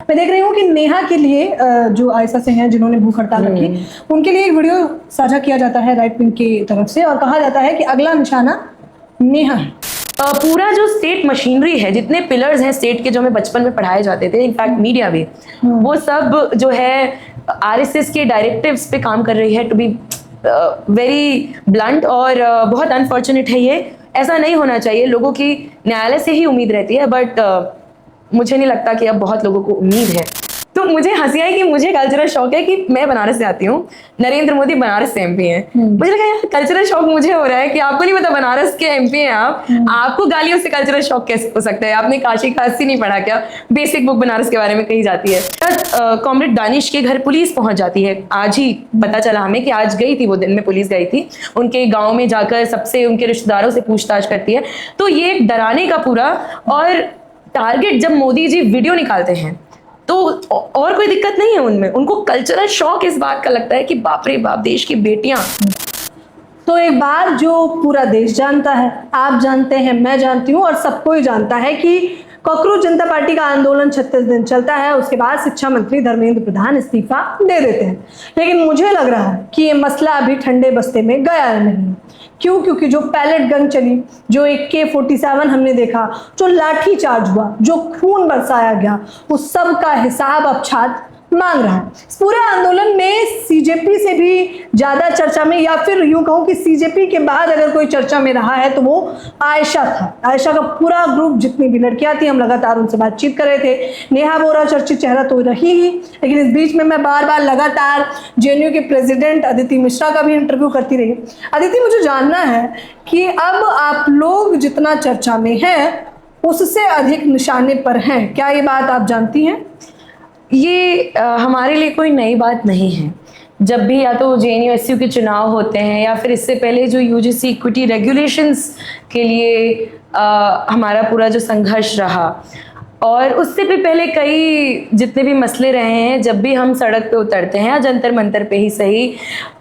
मैं देख रही हूँ कि नेहा के लिए जो आयशा से हैं जिन्होंने भूख हड़ताल रखी, उनके लिए एक वीडियो साझा किया जाता है राइट विंग की तरफ से और कहा जाता है कि अगला निशाना नेहा है। पूरा जो स्टेट मशीनरी है, जितने पिलर्स हैं स्टेट के जो हमें बचपन में पढ़ाए जाते थे, इनफैक्ट मीडिया भी, वो सब जो है आरएसएस के डायरेक्टिव्स पे काम कर रही है। टू बी वेरी ब्लंट और बहुत अनफॉर्चुनेट है ये। ऐसा नहीं होना चाहिए। लोगों की न्यायालय से ही उम्मीद रहती है, बट मुझे नहीं लगता कि अब बहुत लोगों को उम्मीद है। तो मुझे हंसी आई कि मुझे कल्चरल शौक है कि मैं बनारस से आती हूँ, नरेंद्र मोदी बनारस से एमपी हैं। मुझे लगा यार कल्चरल शौक मुझे हो रहा है कि आपको नहीं पता बनारस के एमपी हैं आप, आपको गालियों से कल्चरल शौक कैसे हो सकता है? आपने काशी खासी नहीं पढ़ा क्या? बेसिक बुक बनारस के बारे में कही जाती है। कॉमरेड दानिश के घर पुलिस पहुंच जाती है। आज ही पता चला हमें कि आज गई थी, वो दिन में पुलिस गई थी उनके गाँव में जाकर सबसे, उनके रिश्तेदारों से पूछताछ करती है। तो ये एक डराने का पूरा और टारगेट। जब मोदी जी वीडियो निकालते हैं तो और कोई दिक्कत नहीं है उनमें, उनको कल्चरल शौक इस बात का लगता है कि बाप रे बाप देश की बेटियां। तो एक बात जो पूरा देश जानता है, आप जानते हैं, मैं जानती हूँ और सबको ही जानता है कि कॉकरोच जनता पार्टी का आंदोलन 36 दिन चलता है। उसके बाद शिक्षा मंत्री धर्मेंद्र प्रधान इस्तीफा दे देते हैं। लेकिन मुझे लग रहा है कि ये मसला अभी ठंडे बस्ते में गया नहीं। क्यों? क्योंकि जो पैलेट गन चली, जो AK-47 हमने देखा, जो लाठी चार्ज हुआ, जो खून बरसाया गया, उस सब का हिसाब अब छात्र मांग रहा है। इस पूरे आंदोलन में सीजेपी से भी ज्यादा चर्चा में, या फिर यूं कहूं कि सीजेपी के बाद अगर कोई चर्चा में रहा है तो वो आयशा था। आयशा का पूरा ग्रुप, जितनी भी लड़कियां थी, हम लगातार उनसे बातचीत कर रहे थे। नेहा वोरा चर्चित चेहरा तो रही ही, लेकिन इस बीच में मैं बार बार लगातार JNU के प्रेसिडेंट अदिति मिश्रा का भी इंटरव्यू करती रही। अदिति, मुझे जानना है कि अब आप लोग जितना चर्चा में हैं उससे अधिक निशाने पर हैं, क्या ये बात आप जानती हैं? ये हमारे लिए कोई नई बात नहीं है। जब भी या तो JNU-SU के चुनाव होते हैं या फिर इससे पहले जो UGC इक्विटी रेगुलेशंस के लिए हमारा पूरा जो संघर्ष रहा, और उससे भी पहले कई जितने भी मसले रहे हैं, जब भी हम सड़क पे उतरते हैं या जंतर मंतर पे ही सही,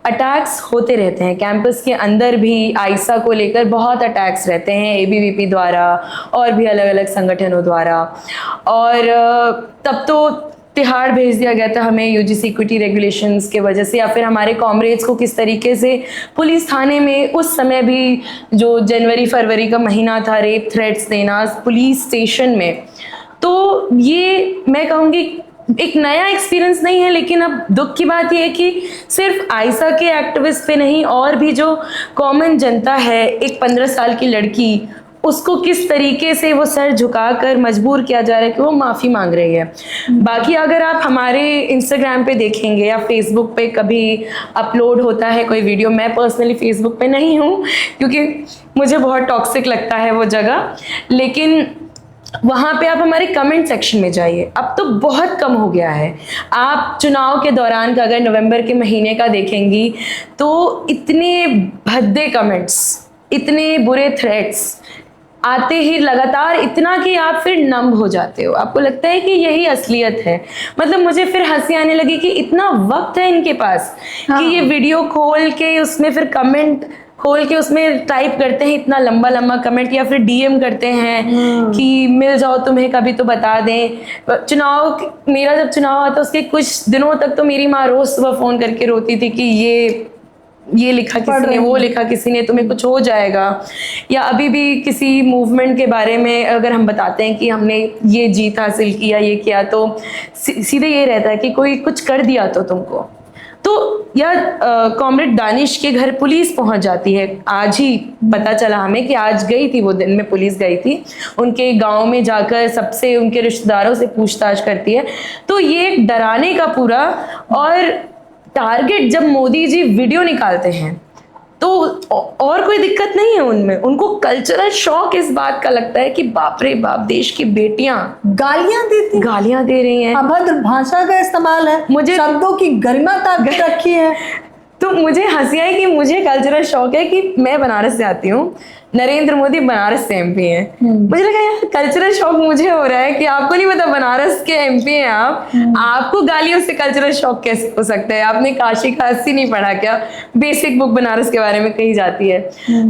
अटैक्स होते रहते हैं। कैंपस के अंदर भी आयशा को लेकर बहुत अटैक्स रहते हैं ABVP द्वारा और भी अलग अलग संगठनों द्वारा। और तब तो तिहाड़ भेज दिया गया था हमें UGC इक्विटी रेगुलेशंस के वजह से, या फिर हमारे कॉमरेड्स को किस तरीके से पुलिस थाने में उस समय भी जो जनवरी फरवरी का महीना था, रेप थ्रेट्स देना पुलिस स्टेशन में। तो ये मैं कहूँगी एक नया एक्सपीरियंस नहीं है। लेकिन अब दुख की बात यह है कि सिर्फ आयशा के एक्टिविस्ट पे नहीं, और भी जो कॉमन जनता है, एक 15 साल की लड़की, उसको किस तरीके से वो सर झुकाकर मजबूर किया जा रहा है कि वो माफ़ी मांग रही है। बाकी अगर आप हमारे इंस्टाग्राम पे देखेंगे या फेसबुक पे कभी अपलोड होता है कोई वीडियो, मैं पर्सनली फेसबुक पे नहीं हूँ क्योंकि मुझे बहुत टॉक्सिक लगता है वो जगह, लेकिन वहाँ पे आप हमारे कमेंट सेक्शन में जाइए। अब तो बहुत कम हो गया है। आप चुनाव के दौरान का अगर नवंबर के महीने का देखेंगी तो इतने भद्दे कमेंट्स, इतने बुरे थ्रेट्स आते ही लगातार, इतना कि आप फिर नंब हो जाते हो। आपको लगता है कि यही असलियत है। मतलब मुझे फिर हंसी आने लगी कि इतना वक्त है इनके पास कि ये वीडियो खोल के उसमें फिर कमेंट खोल के उसमें टाइप करते हैं इतना लंबा लंबा कमेंट, या फिर DM करते हैं कि मिल जाओ तुम्हें कभी तो बता दें। चुनाव, मेरा जब चुनाव आता उसके कुछ दिनों तक तो मेरी माँ रोज सुबह फोन करके रोती थी कि ये लिखा किसी ने, वो लिखा किसी ने, तुम्हें कुछ हो जाएगा। या अभी भी किसी मूवमेंट के बारे में अगर हम बताते हैं कि हमने ये जीत हासिल किया, ये किया, तो सीधे ये रहता है कि कोई कुछ कर दिया तो तुमको। तो यार कॉमरेड दानिश के घर पुलिस पहुंच जाती है। आज ही पता चला हमें कि आज गई थी, वो दिन में पुलिस गई थी उनके गांव में जाकर सबसे, उनके रिश्तेदारों से पूछताछ करती है। तो ये एक डराने का पूरा और टारगेट। जब मोदी जी वीडियो निकालते हैं तो और कोई दिक्कत नहीं है उनमें, उनको कल्चरल शौक इस बात का लगता है कि बाप रे बाप देश की बेटियां गालियां दे रही हैं, अभद्र भाषा का इस्तेमाल है, मुझे शब्दों की गरिमा रखी है। तो तो मुझे हंसी आई कि मुझे कल्चरल शौक है कि मैं बनारस से आती हूँ, नरेंद्र मोदी बनारस से एमपी हैं। मुझे लगा यार कल्चरल शौक मुझे हो रहा है कि आपको नहीं पता बनारस के एमपी हैं आपको गालियों से कल्चरल शौक कैसे हो सकता है? आपने काशी का 80 नहीं पढ़ा क्या? बेसिक बुक बनारस के बारे में कही जाती है।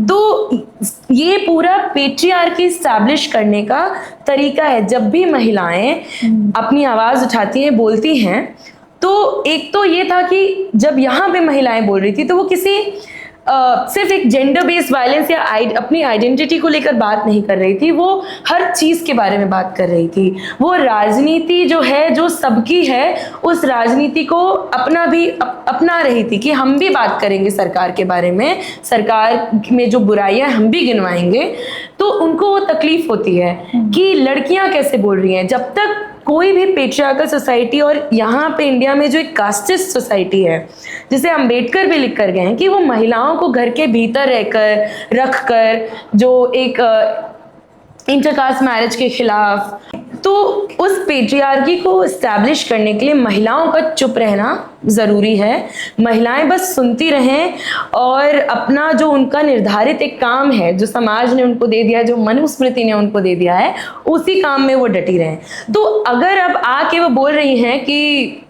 तो ये पूरा पेट्रियार्की एस्टैब्लिश करने का तरीका है। जब भी महिलाएं अपनी आवाज उठाती हैं, बोलती हैं, तो एक तो ये था कि जब यहाँ पे महिलाएं बोल रही थी तो वो किसी सिर्फ एक जेंडर बेस्ड वायलेंस या अपनी आइडेंटिटी को लेकर बात नहीं कर रही थी, वो हर चीज के बारे में बात कर रही थी। वो राजनीति जो है, जो सबकी है, उस राजनीति को अपना रही थी कि हम भी बात करेंगे सरकार के बारे में, सरकार में जो बुराइयां हम भी गिनवाएंगे। तो उनको वो तकलीफ होती है कि लड़कियां कैसे बोल रही हैं। जब तक कोई भी पेट्रियार्कल सोसाइटी, और यहाँ पे इंडिया में जो एक कास्टिस्ट सोसाइटी है, जिसे अम्बेडकर भी लिख कर गए हैं कि वो महिलाओं को घर के भीतर रख कर जो एक इंटरकास्ट मैरिज के खिलाफ, तो उस पेट्रियार्की को एस्टैब्लिश करने के लिए महिलाओं का चुप रहना ज़रूरी है। महिलाएं बस सुनती रहें और अपना जो उनका निर्धारित एक काम है, जो समाज ने उनको दे दिया, जो मनुस्मृति ने उनको दे दिया है, उसी काम में वो डटी रहें। तो अगर अब आके वो बोल रही हैं कि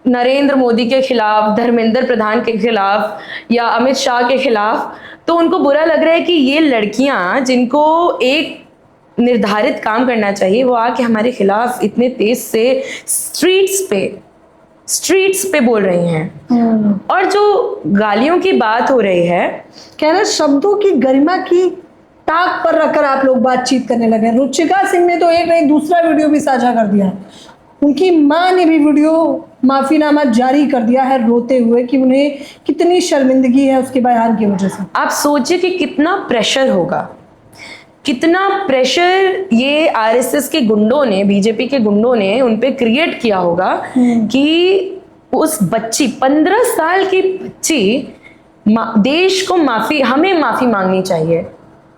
नरेंद्र मोदी के खिलाफ, धर्मेंद्र प्रधान के खिलाफ या अमित शाह के खिलाफ, तो उनको बुरा लग रहा है कि ये लड़कियां जिनको एक निर्धारित काम करना चाहिए, वो आके हमारे खिलाफ इतने तेज से स्ट्रीट्स पे बोल रही हैं। और जो गालियों की बात हो रही है, कहना शब्दों की गरिमा की ताक पर रखकर आप लोग बातचीत करने लगे। रुचिका सिंह ने तो एक नहीं दूसरा वीडियो भी साझा कर दिया। उनकी मां ने भी वीडियो माफीनामा जारी कर दिया है रोते हुए कि उन्हें कितनी शर्मिंदगी है उसके बयान की वजह से। आप सोचिए कि कितना प्रेशर होगा, कितना प्रेशर ये आरएसएस के गुंडों ने, बीजेपी के गुंडों ने उन पे क्रिएट किया होगा कि उस बच्ची, 15 साल की बच्ची, देश को हमें माफी मांगनी चाहिए।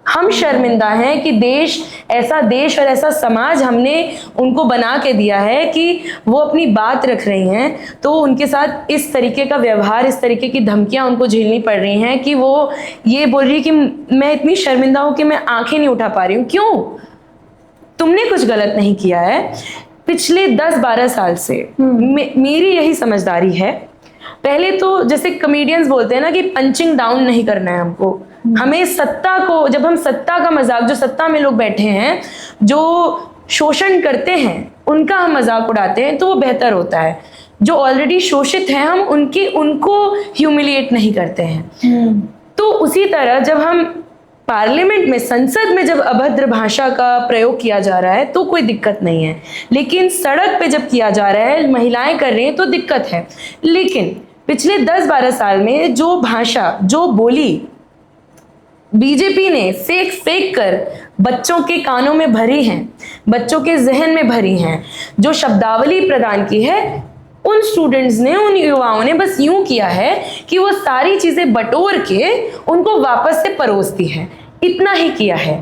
हम शर्मिंदा हैं कि देश और ऐसा समाज हमने उनको बना के दिया है कि वो अपनी बात रख रही हैं, तो उनके साथ इस तरीके का व्यवहार, इस तरीके की धमकियां उनको झेलनी पड़ रही हैं कि वो ये बोल रही है कि मैं इतनी शर्मिंदा हूं कि मैं आंखें नहीं उठा पा रही हूं। क्यों? तुमने कुछ गलत नहीं किया है। पिछले 10-12 साल से मेरी यही समझदारी है। पहले तो जैसे कॉमेडियंस बोलते हैं ना कि पंचिंग डाउन नहीं करना है हमको, हमें सत्ता को, जब हम सत्ता का मजाक, जो सत्ता में लोग बैठे हैं, जो शोषण करते हैं, उनका हम मजाक उड़ाते हैं, तो वो बेहतर होता है। जो ऑलरेडी शोषित हैं, हम उनको ह्यूमिलिएट नहीं करते हैं। तो उसी तरह जब हम पार्लियामेंट में, संसद में जब अभद्र भाषा का प्रयोग किया जा रहा है तो कोई दिक्कत नहीं है, लेकिन सड़क पे जब किया जा रहा है, महिलाएं कर रही हैं, तो दिक्कत है। लेकिन पिछले 10-12 साल में जो भाषा, जो बोली बीजेपी ने फेंक कर बच्चों के कानों में भरी हैं, बच्चों के जहन में भरी हैं, जो शब्दावली प्रदान की है, उन स्टूडेंट्स ने, उन युवाओं ने बस यूं किया है कि वो सारी चीजें बटोर के उनको वापस से परोस दी है। इतना ही किया है।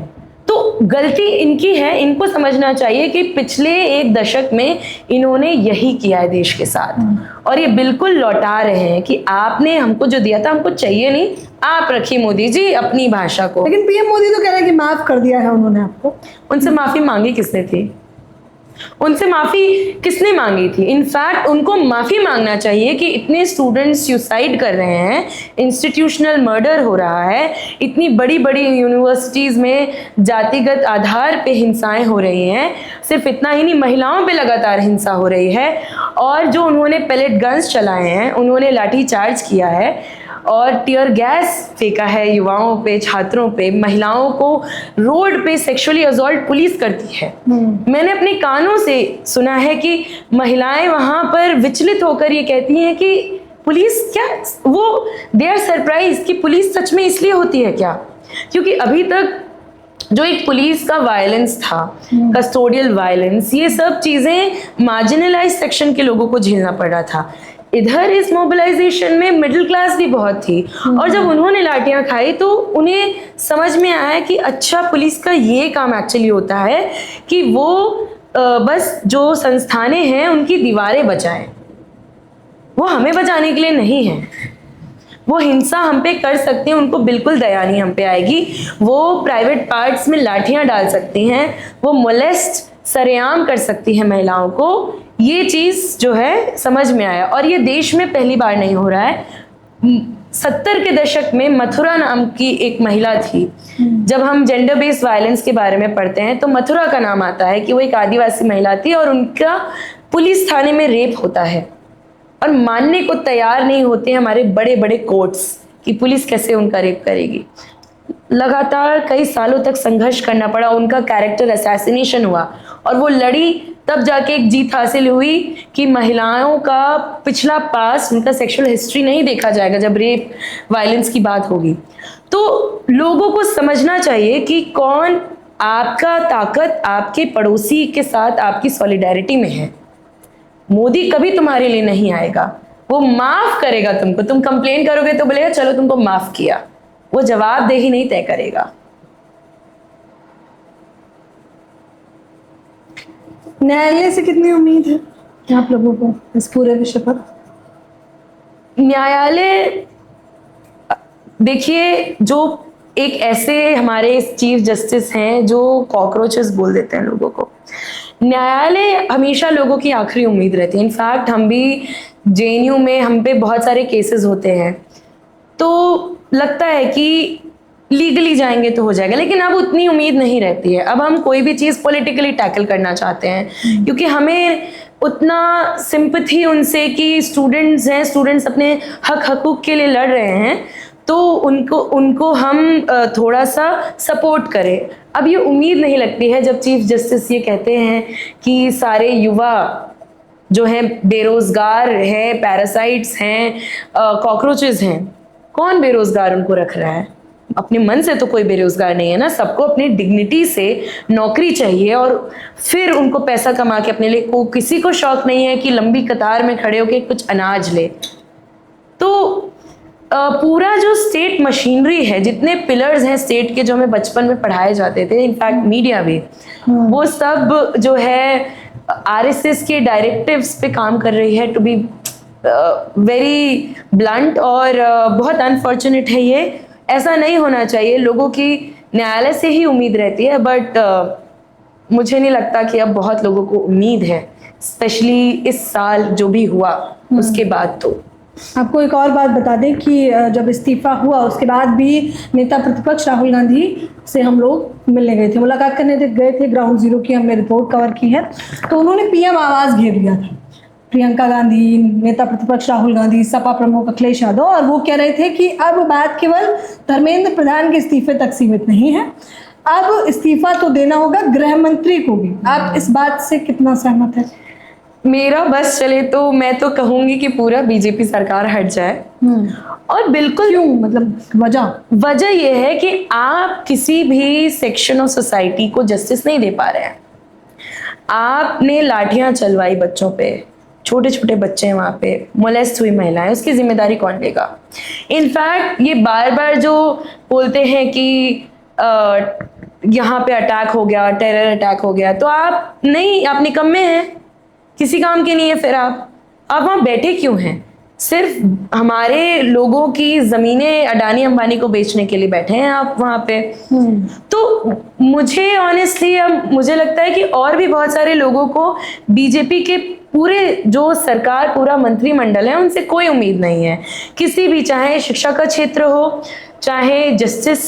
तो गलती इनकी है। इनको समझना चाहिए कि पिछले 1 दशक में इन्होंने यही किया है देश के साथ, और ये बिल्कुल लौटा रहे हैं कि आपने हमको जो दिया था हमको चाहिए नहीं, आप रखिए मोदी जी अपनी भाषा को। लेकिन पीएम मोदी तो कह रहे हैं कि माफ कर दिया है उन्होंने आपको। उनसे माफी मांगी किसने थी? उनसे माफी किसने मांगी थी? इनफैक्ट उनको माफी मांगना चाहिए कि इतने स्टूडेंट्स सुसाइड कर रहे हैं, इंस्टीट्यूशनल मर्डर हो रहा है, इतनी बड़ी बड़ी यूनिवर्सिटीज में जातिगत आधार पे हिंसाएं हो रही हैं। सिर्फ इतना ही नहीं, महिलाओं पे लगातार हिंसा हो रही है। और जो उन्होंने पेलेट गन्स चलाए हैं, उन्होंने लाठी चार्ज किया है और टीयर गैस फेंका है युवाओं पे, छात्रों पे, महिलाओं को रोड पे सेक्सुअली असॉल्ट पुलिस करती है। मैंने अपने कानों से सुना है कि महिलाएं वहां पर विचलित होकर ये कहती हैं कि पुलिस क्या, वो दे आर सरप्राइज कि पुलिस सच में इसलिए होती है क्या? क्योंकि अभी तक जो एक पुलिस का वायलेंस था, कस्टोडियल वायलेंस, ये सब चीजें मार्जिनलाइज सेक्शन के लोगों को झेलना पड़ रहा था। इधर इस मोबिलाइजेशन में मिडिल क्लास भी बहुत थी, और जब उन्होंने लाठियां खाई तो उन्हें समझ में आया कि अच्छा, पुलिस का ये काम एक्चुअली होता है कि वो बस जो संस्थानें हैं उनकी दीवारें बचाएं, वो हमें बचाने के लिए नहीं है। वो हिंसा हम पे कर सकती हैं, उनको बिल्कुल दया नहीं हम पे आएगी। वो प्राइवेट पार्ट्स में लाठियां डाल सकती हैं, वो मोलेस्ट सरेआम कर सकती है महिलाओं को। ये चीज जो है समझ में आया, और ये देश में पहली बार नहीं हो रहा है। 70 के दशक में मथुरा नाम की एक महिला थी। जब हम जेंडर बेस्ड वायलेंस के बारे में पढ़ते हैं तो मथुरा का नाम आता है कि वो एक आदिवासी महिला थी और उनका पुलिस थाने में रेप होता है, और मानने को तैयार नहीं होते हैं हमारे बड़े बड़े कोर्ट्स कि पुलिस कैसे उनका रेप करेगी। लगातार कई सालों तक संघर्ष करना पड़ा, उनका कैरेक्टर असैसिनेशन हुआ, और वो लड़ी, तब जाके एक जीत हासिल हुई कि महिलाओं का पिछला पास, उनका सेक्सुअल हिस्ट्री नहीं देखा जाएगा जब रेप वायलेंस की बात होगी। तो लोगों को समझना चाहिए कि कौन आपका ताकत आपके पड़ोसी के साथ आपकी सॉलिडेरिटी में है। मोदी कभी तुम्हारे लिए नहीं आएगा, वो माफ करेगा तुमको। तुम कंप्लेन करोगे तो बोलेगा चलो तुमको माफ किया, वो जवाबदेही नहीं तय करेगा। न्यायालय से कितनी उम्मीद है आप लोगों को इस पूरे विषय पर? न्यायालय, देखिए, जो एक ऐसे हमारे चीफ जस्टिस हैं जो कॉकरोचेस बोल देते हैं लोगों को। न्यायालय हमेशा लोगों की आखिरी उम्मीद रहती है। इनफैक्ट हम भी जेएनयू में हम पे बहुत सारे केसेस होते हैं, तो लगता है कि लीगली जाएंगे तो हो जाएगा, लेकिन अब उतनी उम्मीद नहीं रहती है। अब हम कोई भी चीज़ पॉलिटिकली टैकल करना चाहते हैं, क्योंकि हमें उतना सिंपैथी उनसे कि स्टूडेंट्स हैं, स्टूडेंट्स अपने हकूक़ के लिए लड़ रहे हैं, तो उनको हम थोड़ा सा सपोर्ट करें। अब ये उम्मीद नहीं लगती है जब चीफ जस्टिस ये कहते हैं कि सारे युवा जो हैं बेरोजगार हैं, पैरासाइट्स हैं, कॉकरोचेस हैं। कौन बेरोजगार उनको रख रहा है? अपने मन से तो कोई बेरोजगार नहीं है ना। सबको अपनी डिग्निटी से नौकरी चाहिए, और फिर उनको पैसा कमा के अपने लिए, किसी को शौक नहीं है कि लंबी कतार में खड़े होकर कुछ अनाज ले। तो पूरा जो स्टेट मशीनरी है, जितने पिलर्स हैं स्टेट के जो हमें बचपन में पढ़ाए जाते थे, इनफैक्ट मीडिया भी, वो सब जो है आरएसएस के डायरेक्टिव्स पे काम कर रही है, टू बी वेरी ब्लंट। और बहुत अनफॉर्चुनेट है ये, ऐसा नहीं होना चाहिए। लोगों की न्यायालय से ही उम्मीद रहती है, बट मुझे नहीं लगता कि अब बहुत लोगों को उम्मीद है, स्पेशली इस साल जो भी हुआ उसके बाद। तो आपको एक और बात बता दें कि जब इस्तीफा हुआ उसके बाद भी नेता प्रतिपक्ष राहुल गांधी से हम लोग मिलने गए थे, मुलाकात करने गए थे। ग्राउंड जीरो की हमने रिपोर्ट कवर की है, तो उन्होंने पीएम आवास घेर लिया था। प्रियंका गांधी, नेता प्रतिपक्ष राहुल गांधी, सपा प्रमुख अखिलेश यादव, और वो कह रहे थे कि अब बात केवल धर्मेंद्र प्रधान के इस्तीफे तक सीमित नहीं है, अब इस्तीफा तो देना होगा गृह मंत्री को भी। आप इस बात से कितना सहमत है? मेरा बस चले तो मैं तो कहूंगी कि पूरा बीजेपी सरकार हट जाए। और बिल्कुल, क्यों, मतलब वजह यह है कि आप किसी भी सेक्शन ऑफ सोसाइटी को जस्टिस नहीं दे पा रहे हैं। आपने लाठियां चलवाई बच्चों पे, छोटे छोटे बच्चे हैं वहां पे, मोलेस्ट हुई महिलाएं, उसकी जिम्मेदारी कौन लेगा? इनफैक्ट ये बार बार जो बोलते हैं कि यहाँ पे अटैक हो गया, टेरर अटैक हो गया, तो आप नहीं, आप निकम्मे हैं, किसी काम के नहीं है। फिर आप वहां बैठे क्यों हैं? सिर्फ हमारे लोगों की जमीनें अडानी अंबानी को बेचने के लिए बैठे हैं आप वहां पे। तो मुझे ऑनेस्टली अब मुझे लगता है कि और भी बहुत सारे लोगों को बीजेपी के पूरे जो सरकार, पूरा मंत्रिमंडल है, उनसे कोई उम्मीद नहीं है किसी भी, चाहे शिक्षा का क्षेत्र हो, चाहे जस्टिस,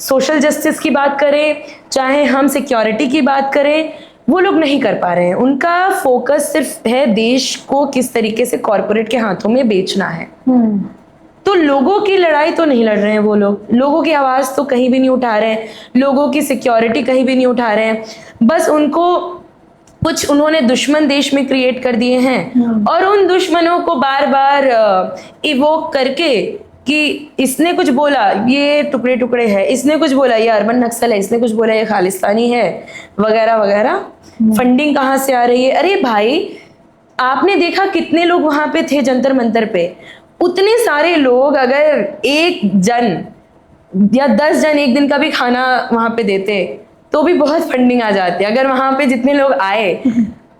सोशल जस्टिस की बात करें, चाहे हम सिक्योरिटी की बात करें, वो लोग नहीं कर पा रहे हैं। उनका फोकस सिर्फ है देश को किस तरीके से कॉर्पोरेट के हाथों में बेचना है। तो लोगों की लड़ाई तो नहीं लड़ रहे हैं वो लोग, लोगों की आवाज तो कहीं भी नहीं उठा रहे हैं, लोगों की सिक्योरिटी कहीं भी नहीं उठा रहे हैं। बस उनको कुछ उन्होंने दुश्मन देश में क्रिएट कर दिए हैं, और उन दुश्मनों को बार बार इवोक करके कि इसने कुछ बोला ये टुकड़े टुकड़े है, इसने कुछ बोला ये अर्बन नक्सल है, इसने कुछ बोला ये खालिस्तानी है, वगैरह वगैरह। फंडिंग कहाँ से आ रही है? अरे भाई, आपने देखा कितने लोग वहां पे थे जंतर मंतर पे? उतने सारे लोग अगर एक जन या 10 जन एक दिन का भी खाना वहां पे देते तो भी बहुत फंडिंग आ जाती है। अगर वहां पे जितने लोग आए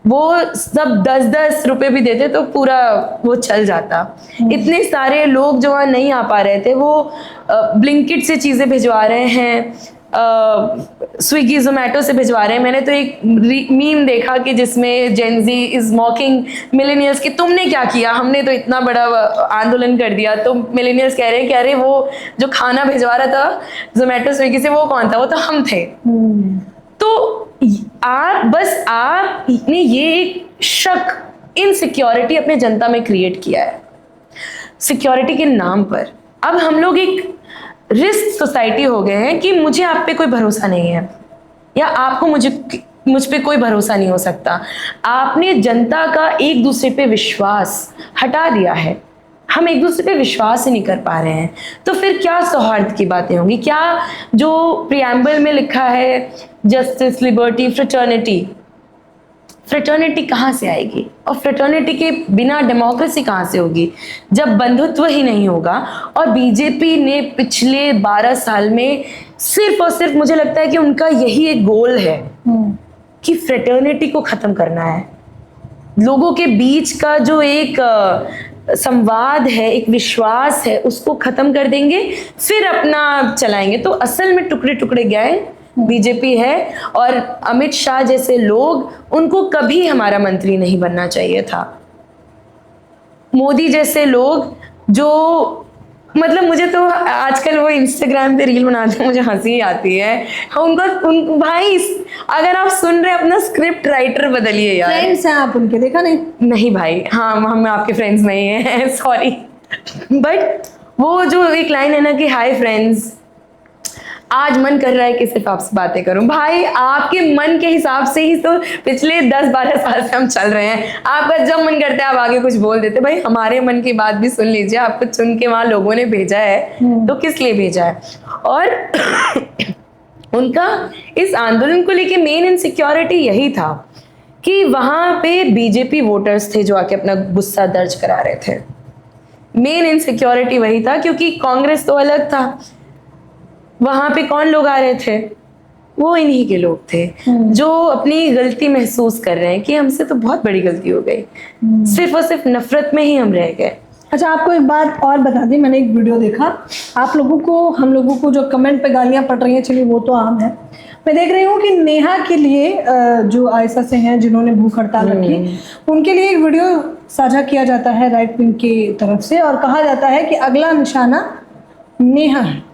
वो सब 10-10 रुपए भी देते तो पूरा वो चल जाता। इतने सारे लोग जो वहाँ नहीं आ पा रहे थे वो ब्लिंकिट से चीज़ें भिजवा रहे हैं, स्विगी जोमेटो से भिजवा रहे हैं। मैंने तो एक मीम देखा कि जिसमें जेनजी इज मॉकिंग मिलेनियल्स कि तुमने क्या किया, हमने तो इतना बड़ा आंदोलन कर दिया। तो मिलेनियल्स कह रहे हैं कि अरे वो जो खाना भिजवा रहा था जोमेटो स्विगी से वो कौन था, वो तो हम थे। तो आपने ये एक शक, इनसिक्योरिटी अपने जनता में क्रिएट किया है सिक्योरिटी के नाम पर। अब हम लोग एक रिस्क सोसाइटी हो गए हैं कि मुझे आप पे कोई भरोसा नहीं है या आपको मुझ पे कोई भरोसा नहीं हो सकता। आपने जनता का एक दूसरे पे विश्वास हटा दिया है, हम एक दूसरे पे विश्वास ही नहीं कर पा रहे हैं। तो फिर क्या सौहार्द की बातें होंगी? क्या जो प्रियम्बल में लिखा है जस्टिस, लिबर्टी, फ्रेटर्निटी, फ्रेटर्निटी कहाँ से आएगी? और फ्रेटर्निटी के बिना डेमोक्रेसी कहाँ से होगी जब बंधुत्व ही नहीं होगा? और बीजेपी ने पिछले 12 साल में सिर्फ और सिर्फ, मुझे लगता है कि उनका यही एक गोल है कि फ्रेटर्निटी को खत्म करना है। लोगों के बीच का जो एक संवाद है, एक विश्वास है, उसको खत्म कर देंगे, फिर अपना चलाएंगे। तो असल में टुकड़े टुकड़े गए बीजेपी है। और अमित शाह जैसे लोग, उनको कभी हमारा मंत्री नहीं बनना चाहिए था। मोदी जैसे लोग जो, मतलब मुझे तो आजकल वो इंस्टाग्राम पे रील बनाते हैं, मुझे हंसी आती है। भाई अगर आप सुन रहे हैं अपना स्क्रिप्ट राइटर बदलिए यार। फ्रेंड्स हैं आप उनके, देखा नहीं? नहीं भाई, हाँ हम आपके फ्रेंड्स नहीं हैं सॉरी। बट वो जो एक लाइन है ना कि हाय फ्रेंड्स, आज मन कर रहा है कि सिर्फ आपसे बातें करूं। भाई आपके मन के हिसाब से ही तो पिछले 10-12 साल से हम चल रहे हैं। आपका जब मन करता है आप आगे कुछ बोल देते। भाई हमारे मन की बात भी सुन लीजिए। आपको चुन के वहां लोगों ने भेजा है तो किस लिए भेजा है? और उनका इस आंदोलन को लेके मेन इनसिक्योरिटी यही था कि वहां पे बीजेपी वोटर्स थे जो आके अपना गुस्सा दर्ज करा रहे थे। मेन इनसिक्योरिटी वही था, क्योंकि कांग्रेस तो अलग था। वहां पे कौन लोग आ रहे थे? वो इन्हीं के लोग थे जो अपनी गलती महसूस कर रहे हैं कि हमसे तो बहुत बड़ी गलती हो गई, सिर्फ और सिर्फ नफरत में ही हम रह गए। अच्छा, आपको एक बात और बता दी, मैंने एक वीडियो देखा, आप लोगों को, हम लोगों को जो कमेंट पे गालियां पड़ रही हैं, चलिए वो तो आम है। मैं देख रही हूँ कि नेहा के लिए जो आयशा से हैं जिन्होंने भूख हड़ताल रखी, उनके लिए एक वीडियो साझा किया जाता है राइट विंग की तरफ से, और कहा जाता है कि अगला निशाना नेहा है।